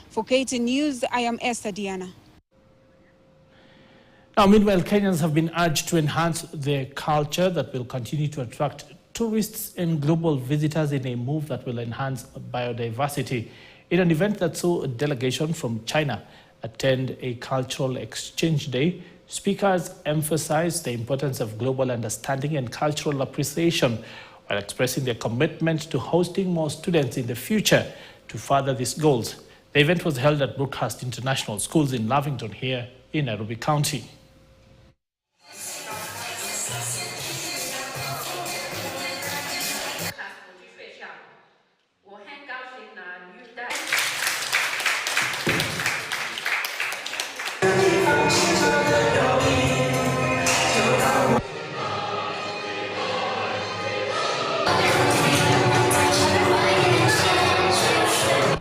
For KT News, I am Esther Diana. Now, meanwhile, Kenyans have been urged to enhance their culture that will continue to attract tourists and global visitors in a move that will enhance biodiversity. In an event that saw a delegation from China attend a cultural exchange day, speakers emphasized the importance of global understanding and cultural appreciation while expressing their commitment to hosting more students in the future to further these goals. The event was held at Brookhurst International Schools in Lavington here in Nairobi County.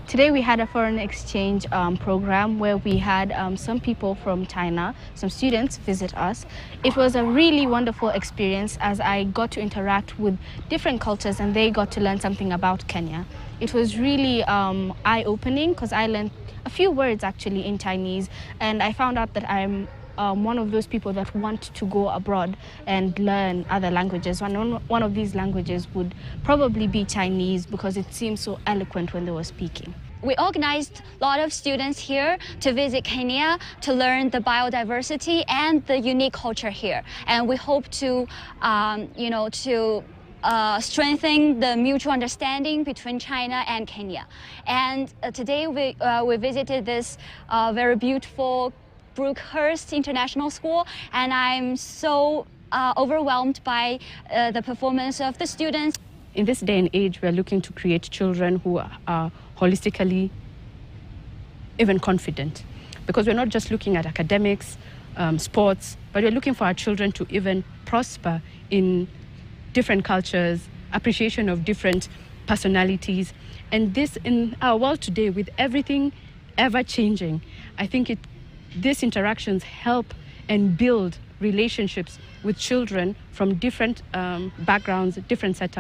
Today we had a foreign exchange program where we had some people from China, some students visit us. It was a really wonderful experience as I got to interact with different cultures and they got to learn something about Kenya. It was really eye-opening because I learned a few words actually in Chinese, and I found out that I'm one of those people that want to go abroad and learn other languages. One of these languages would probably be Chinese because it seems so eloquent when they were speaking. We organized a lot of students here to visit Kenya to learn the biodiversity and the unique culture here. And we hope to, strengthen the mutual understanding between China and Kenya. And today we visited this very beautiful Brookhurst International School, and I'm so overwhelmed by the performance of the students. In this day and age, we're looking to create children who are holistically even confident, because we're not just looking at academics, sports, but we're looking for our children to even prosper in different cultures, appreciation of different personalities. And this, in our world today, with everything ever changing, I think these interactions help and build relationships with children from different backgrounds, different setups.